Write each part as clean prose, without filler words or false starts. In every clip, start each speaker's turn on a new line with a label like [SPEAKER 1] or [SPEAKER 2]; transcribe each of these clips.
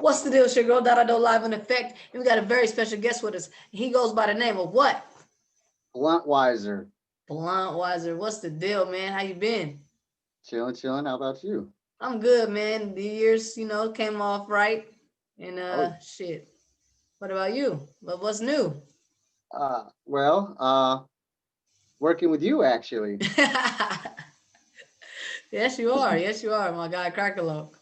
[SPEAKER 1] What's the deal? It's your girl Dada live in effect, and we got a very special guest with us. He goes by the name of what?
[SPEAKER 2] Bluntweiser.
[SPEAKER 1] Bluntweiser. What's the deal, man? How you been?
[SPEAKER 2] Chilling, chilling. How about you?
[SPEAKER 1] I'm good, man. The years, came off right, and
[SPEAKER 2] Oh,
[SPEAKER 1] shit. What about you? What's new?
[SPEAKER 2] well, working with you actually.
[SPEAKER 1] Yes, you are. Yes, you are, my guy, Crackalope.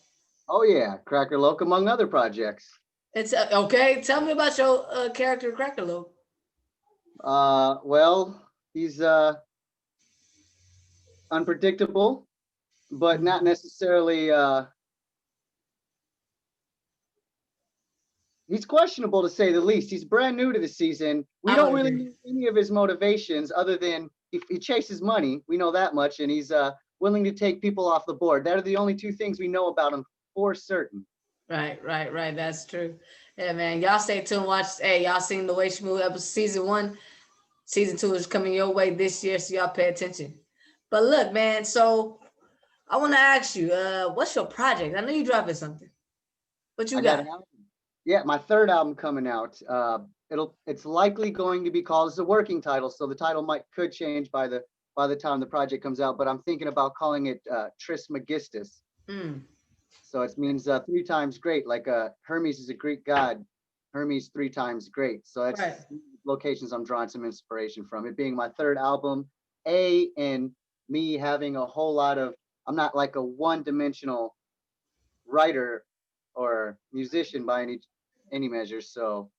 [SPEAKER 2] Oh yeah, Cracker Loke among other projects.
[SPEAKER 1] It's okay. Tell me about your character, Crackalope.
[SPEAKER 2] Well, he's unpredictable, but not necessarily. He's questionable to say the least. He's brand new to the season. We
[SPEAKER 1] I would
[SPEAKER 2] don't really
[SPEAKER 1] agree.
[SPEAKER 2] know any of his motivations other than he chases money. We know that much, and he's willing to take people off the board. That are the only two things we know about him for certain.
[SPEAKER 1] Right. That's true. Yeah, man. Y'all stay tuned. Watch. Hey, y'all seen the way she moved episode season one. Season two is coming your way this year, so y'all pay attention. But look, man. So I want to ask you, what's your project? I know you dropping something. What you
[SPEAKER 2] I got
[SPEAKER 1] got?
[SPEAKER 2] an album. Yeah, my third album coming out. It's likely going to be called. It's a working title, so the title might could change by the time the project comes out. But I'm thinking about calling it Trismegistus.
[SPEAKER 1] Mm,
[SPEAKER 2] So it means three times great. Like Hermes is a Greek god. Hermes three times great. So
[SPEAKER 1] right.
[SPEAKER 2] that's locations I'm drawing some inspiration from. It being my third album, and me having a whole lot of. I'm not like a one-dimensional writer or musician by any measure. So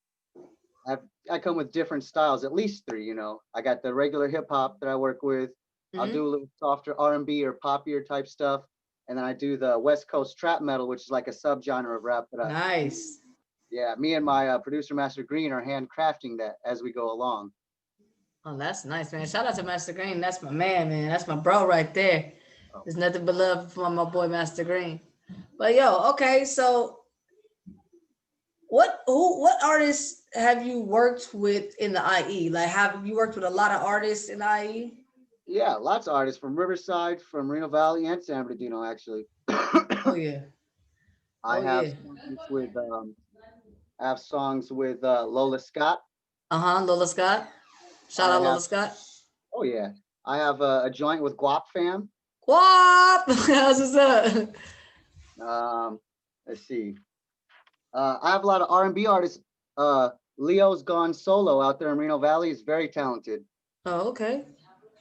[SPEAKER 2] I've, I come with different styles, at least three. I got the regular hip hop that I work with. I'll
[SPEAKER 1] Mm-hmm.
[SPEAKER 2] do a little softer R&B or poppier type stuff, and then I do the West Coast trap metal, which is like a subgenre of rap that
[SPEAKER 1] Nice.
[SPEAKER 2] yeah, me and my producer Master Green are handcrafting that as we go along.
[SPEAKER 1] Oh, that's nice, man. Shout out to Master Green. That's my man. That's my bro right there.
[SPEAKER 2] Oh,
[SPEAKER 1] There's nothing but love for my boy Master Green. But yo, okay, so what artists have you worked with in the IE? Like, have you worked with a lot of artists in the IE?
[SPEAKER 2] yeah, lots of artists from Riverside, from Reno Valley, and San Bernardino. Actually,
[SPEAKER 1] Oh yeah.
[SPEAKER 2] I
[SPEAKER 1] Oh
[SPEAKER 2] have
[SPEAKER 1] yeah.
[SPEAKER 2] songs with Lola Scott.
[SPEAKER 1] Uh-huh. Lola Scott. Shout
[SPEAKER 2] I
[SPEAKER 1] out
[SPEAKER 2] have
[SPEAKER 1] Lola Scott.
[SPEAKER 2] Oh yeah, I have a joint with Guap Fam.
[SPEAKER 1] What? How's what's up?
[SPEAKER 2] Um, let's see. I have a lot of R&B artists. Leo's gone solo out there in Reno Valley. He's very talented.
[SPEAKER 1] Oh, okay.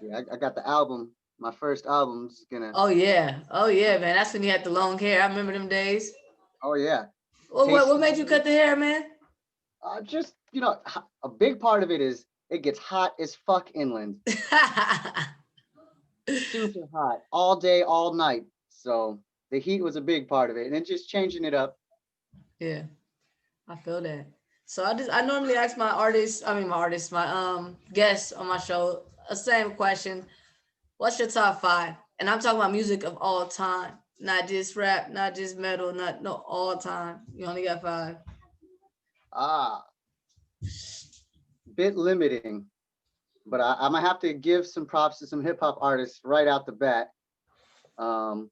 [SPEAKER 2] Yeah, I got the album. My first album's gonna.
[SPEAKER 1] Oh yeah. Oh yeah, man. That's when you had the long hair. I remember them days.
[SPEAKER 2] Oh yeah,
[SPEAKER 1] What
[SPEAKER 2] Tasty.
[SPEAKER 1] made you cut the hair, man?
[SPEAKER 2] Just a big part of it is it gets hot as fuck inland. Super hot all day, all night. So the heat was a big part of it, and then just changing it up.
[SPEAKER 1] Yeah, I feel that. So I normally ask my guests on my show a same question. What's your top five? And I'm talking about music of all time, not just rap, not just metal, not no all time. You only got five.
[SPEAKER 2] Ah, bit limiting, but I'm gonna have to give some props to some hip hop artists right out the bat. Um,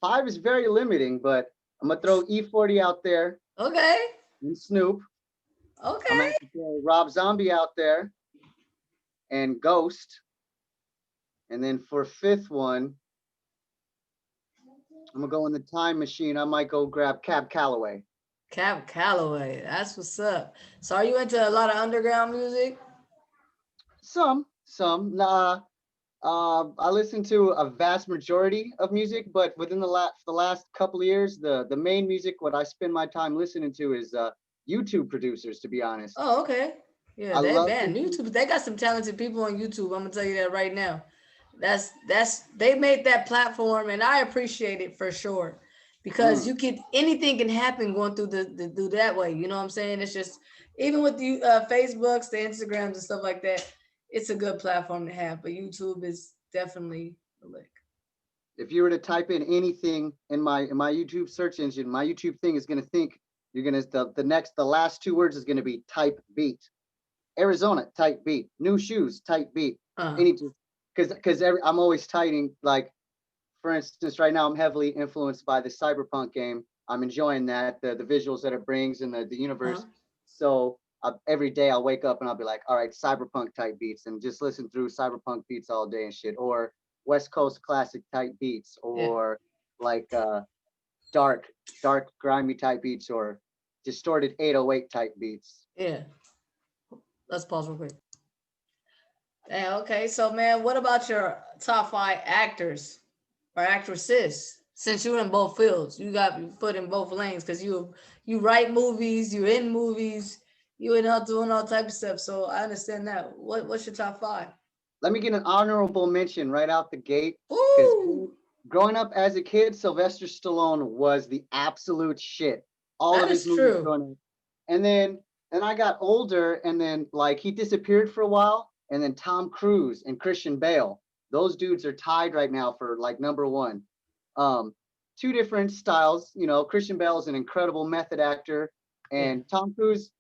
[SPEAKER 2] Five is very limiting, but I'm gonna throw E40 out there
[SPEAKER 1] Okay,
[SPEAKER 2] and Snoop. I'm gonna
[SPEAKER 1] okay.
[SPEAKER 2] have to throw Rob Zombie out there and Ghost. And then for fifth one, I'm gonna go in the time machine. I might go grab Cab Calloway.
[SPEAKER 1] Cap Calloway, that's what's up. So are you into a lot of underground music?
[SPEAKER 2] Some. Nah, I listen to a vast majority of music, but within the last couple of years, the main music what I spend my time listening to is YouTube producers. To be honest,
[SPEAKER 1] Oh, okay. Yeah,
[SPEAKER 2] I
[SPEAKER 1] they
[SPEAKER 2] love
[SPEAKER 1] man,
[SPEAKER 2] listening.
[SPEAKER 1] YouTube. They got some talented people on YouTube. I'm gonna tell you that right now. That's they made that platform, and I appreciate it for sure because
[SPEAKER 2] Mm,
[SPEAKER 1] you can anything can happen going through the do that way. You know what I'm saying? It's just even with the Facebooks, the Instagrams, and stuff like that. It's a good platform to have, but YouTube is definitely the lick.
[SPEAKER 2] if you were to type in anything in my YouTube search engine, my YouTube thing is gonna think you're gonna the last two words is gonna be type beat. Arizona type beat. New shoes type beat.
[SPEAKER 1] Uh,
[SPEAKER 2] Any because I'm always typing like for instance, right now I'm heavily influenced by the cyberpunk game. I'm enjoying that, the visuals that it brings and the
[SPEAKER 1] Uh-huh.
[SPEAKER 2] universe. So every day I'll wake up and I'll be like, all right, cyberpunk type beats, and just listen through cyberpunk beats all day and shit, or West Coast classic type beats,
[SPEAKER 1] Yeah.
[SPEAKER 2] or like dark, dark grimy type beats, or distorted 808 type beats.
[SPEAKER 1] Yeah. Let's pause real quick. Yeah, okay. So man, what about your top five actors or actresses? Since you're in both fields, you got you put in both lanes because you write movies, you're in movies, you in out doing all type of stuff. So I understand that. What's your top five?
[SPEAKER 2] Let me get an honorable mention right out the gate, because
[SPEAKER 1] Ooh,
[SPEAKER 2] growing up as a kid, Sylvester Stallone was the absolute shit. All
[SPEAKER 1] that
[SPEAKER 2] of his
[SPEAKER 1] is
[SPEAKER 2] movies
[SPEAKER 1] true.
[SPEAKER 2] growing up. And then I got older, and then like he disappeared for a while, and then Tom Cruise and Christian Bale. Those dudes are tied right now for like number one. Um, Two different styles. You know, Christian Bale is an incredible method actor,
[SPEAKER 1] Yeah.
[SPEAKER 2] and Tom Cruise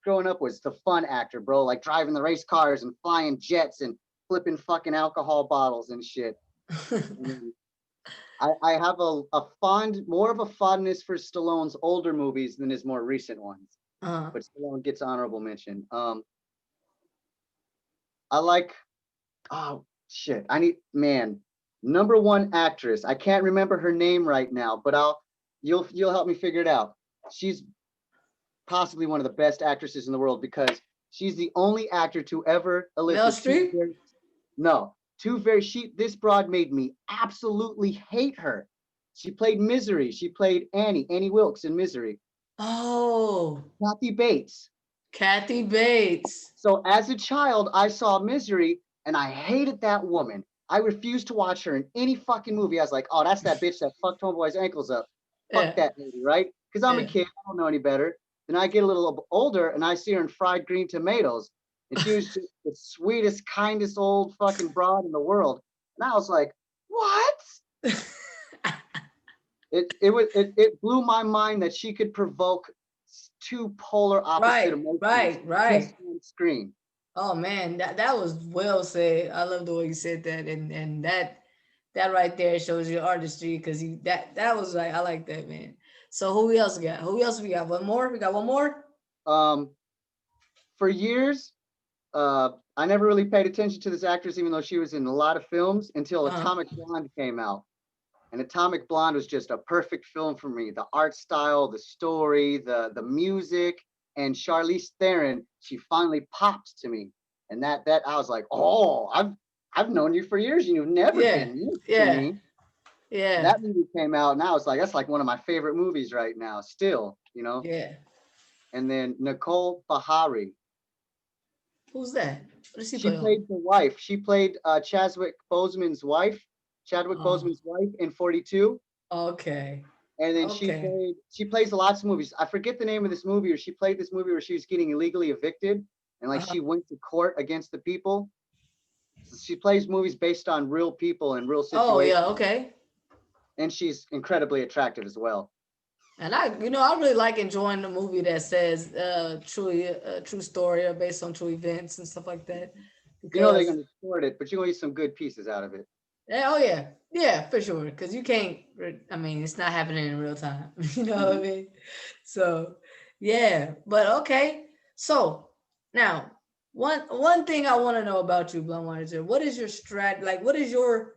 [SPEAKER 2] growing up was the fun actor, bro, like driving the race cars and flying jets and flipping fucking alcohol bottles and shit. And I have more of a fondness for Stallone's older movies than his more recent ones.
[SPEAKER 1] uh,
[SPEAKER 2] But Stallone gets honorable mention. I like, oh shit, I need, man, number one actress. I can't remember her name right now, but you'll help me figure it out. She's possibly one of the best actresses in the world, because she's the only actor to ever
[SPEAKER 1] Mel
[SPEAKER 2] elicit
[SPEAKER 1] Streep.
[SPEAKER 2] two very she this broad made me absolutely hate her. She played Misery. She played Annie Wilkes in Misery.
[SPEAKER 1] Oh,
[SPEAKER 2] Kathy Bates.
[SPEAKER 1] Kathy Bates.
[SPEAKER 2] So as a child, I saw Misery and I hated that woman. I refused to watch her in any fucking movie. I was like, oh, that's that bitch that fucked homeboy's ankles up. Fuck
[SPEAKER 1] Yeah,
[SPEAKER 2] that lady, right? Because I'm a
[SPEAKER 1] yeah.
[SPEAKER 2] kid, I don't know any better. Then I get a little older and I see her in Fried Green Tomatoes. And she was just the sweetest, kindest old fucking broad in the world. And I was like, what? It blew my mind that she could provoke two polar opposite
[SPEAKER 1] Right,
[SPEAKER 2] emotions
[SPEAKER 1] right,
[SPEAKER 2] just
[SPEAKER 1] right.
[SPEAKER 2] on screen.
[SPEAKER 1] Oh man, that was well said. I love the way you said that, and that right there shows your artistry because you that was like I like that, man. So who else we got? Who else we got? One more? We got one more?
[SPEAKER 2] Um, for years, I never really paid attention to this actress, even though she was in a lot of films, until
[SPEAKER 1] Uh-huh.
[SPEAKER 2] Atomic Blonde came out. And Atomic Blonde was just a perfect film for me. The art style, the story, the music, and Charlize Theron, she finally popped to me. And that I was like, oh, I've known you for years, and you've never
[SPEAKER 1] Yeah,
[SPEAKER 2] been used to
[SPEAKER 1] yeah,
[SPEAKER 2] me. And
[SPEAKER 1] yeah,
[SPEAKER 2] that movie came out, and I was like, that's like one of my favorite movies right now, still, you know.
[SPEAKER 1] yeah.
[SPEAKER 2] And then Nicole Bahari,
[SPEAKER 1] Who's that? What does he
[SPEAKER 2] she
[SPEAKER 1] play on?
[SPEAKER 2] played the wife. She played Chadwick
[SPEAKER 1] Oh,
[SPEAKER 2] Boseman's wife in 42.
[SPEAKER 1] okay,
[SPEAKER 2] And then
[SPEAKER 1] okay.
[SPEAKER 2] she plays lots of movies. I forget the name of this movie, or she played this movie where she was getting illegally evicted, and like
[SPEAKER 1] Uh-huh.
[SPEAKER 2] she went to court against the people. So she plays movies based on real people and real
[SPEAKER 1] Oh yeah,
[SPEAKER 2] situations,
[SPEAKER 1] okay.
[SPEAKER 2] and she's incredibly attractive as well.
[SPEAKER 1] And I really like enjoying the movie that says truly true story or based on true events and stuff like that.
[SPEAKER 2] You know they're
[SPEAKER 1] Because
[SPEAKER 2] gonna distort it, but you're gonna get some good pieces out of it.
[SPEAKER 1] yeah, oh yeah, yeah, for sure. Because you can't. I mean, it's not happening in real time. You know what I
[SPEAKER 2] Mhm.
[SPEAKER 1] mean? So yeah, but okay. So now one thing I want to know about you, Bluntweiser. What is your strat? Like, what is your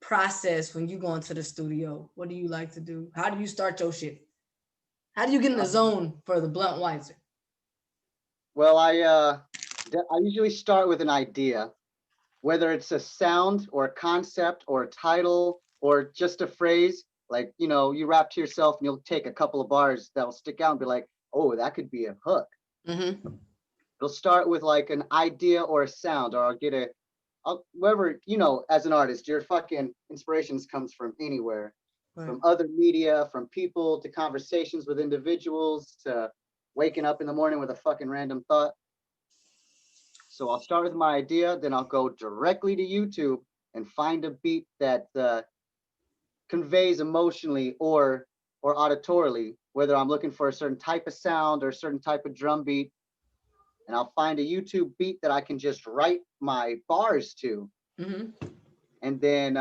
[SPEAKER 1] process when you go into the studio? What do you like to do? How do you start your shit? How do you get in the
[SPEAKER 2] Um,
[SPEAKER 1] zone for the Bluntweiser?
[SPEAKER 2] well, I usually start with an idea, whether it's a sound or a concept or a title or just a phrase. Like, you know, you rap to yourself and you'll take a couple of bars that'll stick out and be like, oh, that could be a hook.
[SPEAKER 1] Mm-hmm.
[SPEAKER 2] It'll start with like an idea or a sound, or whoever, you know, as an artist, your fucking inspirations comes from anywhere,
[SPEAKER 1] Right.
[SPEAKER 2] from other media, from people, to conversations with individuals, to waking up in the morning with a fucking random thought. So I'll start with my idea, then I'll go directly to YouTube and find a beat that conveys emotionally or auditorily, whether I'm looking for a certain type of sound or a certain type of drum beat, and I'll find a YouTube beat that I can just write my bars to.
[SPEAKER 1] Mm-hmm.
[SPEAKER 2] And then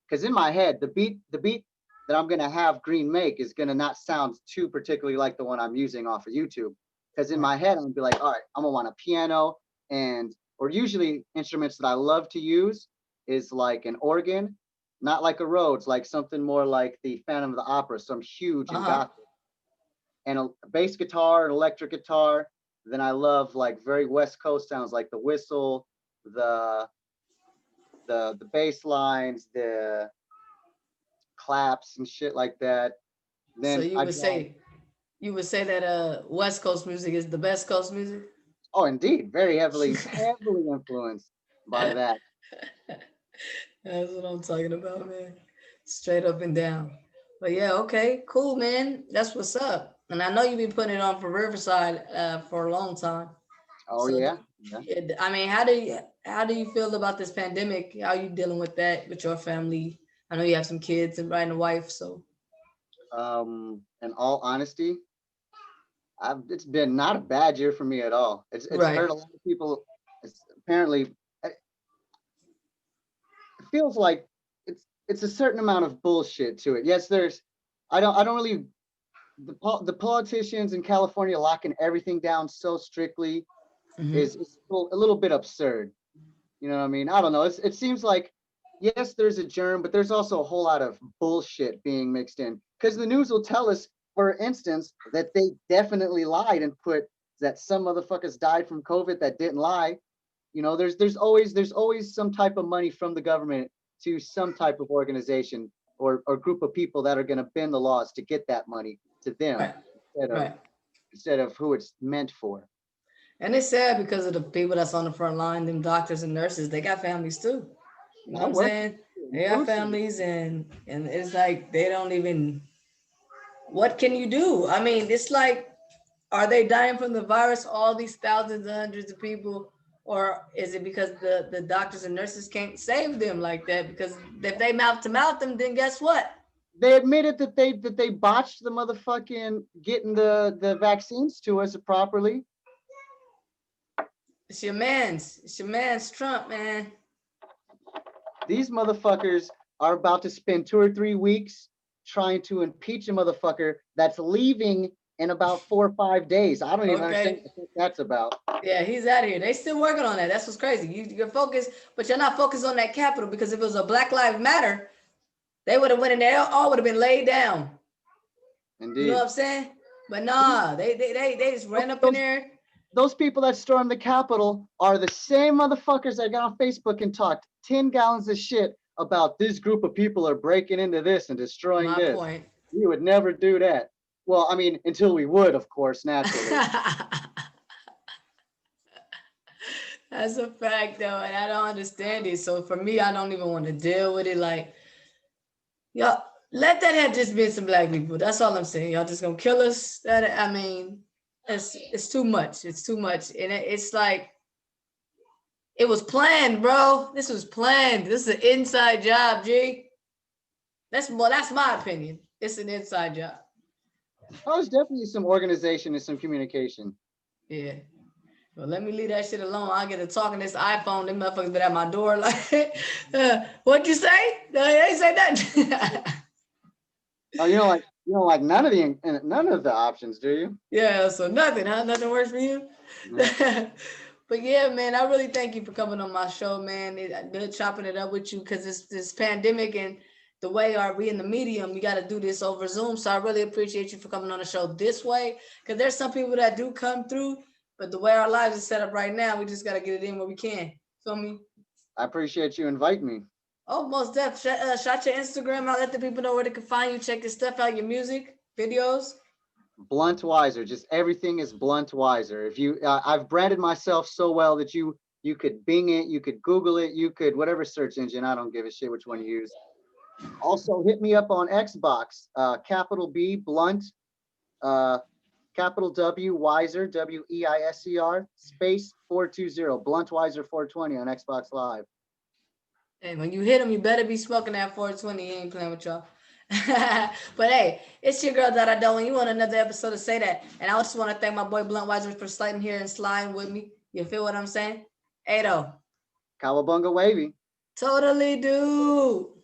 [SPEAKER 2] because in my head, the beat that I'm gonna have Green make is gonna not sound too particularly like the one I'm using off of YouTube. Because in
[SPEAKER 1] Right.
[SPEAKER 2] my head, I'm gonna be like, all right, I'm gonna want a piano and or usually instruments that I love to use is like an organ, not like a Rhodes, like something more like the Phantom of the Opera, some huge and
[SPEAKER 1] Uh-huh.
[SPEAKER 2] gothic, and a bass guitar, an electric guitar. Then I love like very West Coast sounds like the whistle, the the bass lines, the claps and shit like that.
[SPEAKER 1] So
[SPEAKER 2] Then I draw.
[SPEAKER 1] you would say that West Coast music is the best coast music?
[SPEAKER 2] Oh, indeed, very heavily influenced by
[SPEAKER 1] That's
[SPEAKER 2] that.
[SPEAKER 1] what I'm talking about, man. Straight up and down. But yeah, okay, cool, man. That's what's up. And I know you've been putting it on for Riverside for a long time.
[SPEAKER 2] Oh
[SPEAKER 1] So,
[SPEAKER 2] yeah, yeah.
[SPEAKER 1] I mean, how do you feel about this pandemic? How are you dealing with that with your family? I know you have some kids and right, and a wife, so
[SPEAKER 2] In all honesty, it's been not a bad year for me at all. It's
[SPEAKER 1] right.
[SPEAKER 2] hurt a lot of people. It's apparently it feels like it's a certain amount of bullshit to it. Yes, there's I don't really the politicians in California locking everything down so strictly
[SPEAKER 1] Hmm.
[SPEAKER 2] is a little bit absurd. You know what I mean? I don't know. It seems like yes, there's a germ, but there's also a whole lot of bullshit being mixed in because the news will tell us, for instance, that they definitely lied and put that some motherfuckers died from COVID that didn't lie. You know, there's always some type of money from the government to some type of organization or group of people that are going to bend the laws to get that money to them
[SPEAKER 1] Right.
[SPEAKER 2] instead of
[SPEAKER 1] Right.
[SPEAKER 2] instead of who it's meant for.
[SPEAKER 1] And it's sad because of the people that's on the front line, them doctors and nurses, they got families too. You know
[SPEAKER 2] I
[SPEAKER 1] what I'm
[SPEAKER 2] work
[SPEAKER 1] saying?
[SPEAKER 2] in
[SPEAKER 1] They got
[SPEAKER 2] food service.
[SPEAKER 1] families and it's like they don't even what can you do? I mean, it's like are they dying from the virus, all these thousands and hundreds of people? Or is it because the doctors and nurses can't save them like that? Because if they mouth to mouth them, then guess what?
[SPEAKER 2] They admitted that they botched the motherfucking getting the vaccines to us properly.
[SPEAKER 1] It's your man's Trump, man.
[SPEAKER 2] These motherfuckers are about to spend 2 or 3 weeks trying to impeach a motherfucker that's leaving in about 4 or 5 days. I don't even understand
[SPEAKER 1] Okay.
[SPEAKER 2] what that's about.
[SPEAKER 1] Yeah, he's out of here. They still working on that. That's what's crazy. You're focused, but you're not focused on that capital because if it was a Black Lives Matter, they would have went in there. All would have been laid down. You know what
[SPEAKER 2] Indeed.
[SPEAKER 1] I'm saying? But
[SPEAKER 2] These,
[SPEAKER 1] nah, they just ran up in
[SPEAKER 2] those
[SPEAKER 1] there.
[SPEAKER 2] those people that stormed the Capitol are the same motherfuckers that got on Facebook and talked 10 gallons of shit about this group of people are breaking into this and destroying
[SPEAKER 1] My
[SPEAKER 2] this.
[SPEAKER 1] point.
[SPEAKER 2] We would never do that. Well, I mean, until we would, of course, naturally.
[SPEAKER 1] That's a fact though, and I don't understand it. So for me, I don't even want to deal with it. Like, y'all, let that have just been some black people. That's all I'm saying. Y'all just gonna kill us. That I mean, it's too much. It's too much, and it's like it was planned, bro. This was planned. This is an inside job, G. That's my opinion. It's an inside job.
[SPEAKER 2] That was definitely some organization and some communication.
[SPEAKER 1] Yeah. Well, let me leave that shit alone. I get to talking this iPhone. Them motherfuckers been at my door like, what'd you say? No, they ain't say nothing.
[SPEAKER 2] Oh, you don't like none of the options, do you?
[SPEAKER 1] Yeah, so nothing, huh? Nothing works for you.
[SPEAKER 2] Yeah.
[SPEAKER 1] But yeah, man, I really thank you for coming on my show, man. Good chopping it up with you because it's this pandemic and the way are we in the medium, we got to do this over Zoom. So I really appreciate you for coming on the show this way because there's some people that do come through, but the way our lives are set up right now, we just got to get it in where we can. Feel me?
[SPEAKER 2] I appreciate you inviting me.
[SPEAKER 1] Oh, most def. Shout your Instagram out. Let the people know where they can find you. Check your stuff out, your music, videos.
[SPEAKER 2] Bluntweiser, just everything is Bluntweiser. If you, I've branded myself so well that you could Bing it, you could Google it, you could whatever search engine. I don't give a shit which one you use. Also, hit me up on Xbox. Capital B Blunt, uh, capital W Weiser Weiser space 420 Bluntweiser 420 on Xbox Live.
[SPEAKER 1] And when you hit them, you better be smoking that 420. He ain't playing with y'all. But hey, it's your girl that I don't. You want another episode to say that. And I just want to thank my boy Bluntweiser for sliding here and sliding with me. You feel what I'm saying? Hey, though.
[SPEAKER 2] Cowabunga wavy.
[SPEAKER 1] Totally do.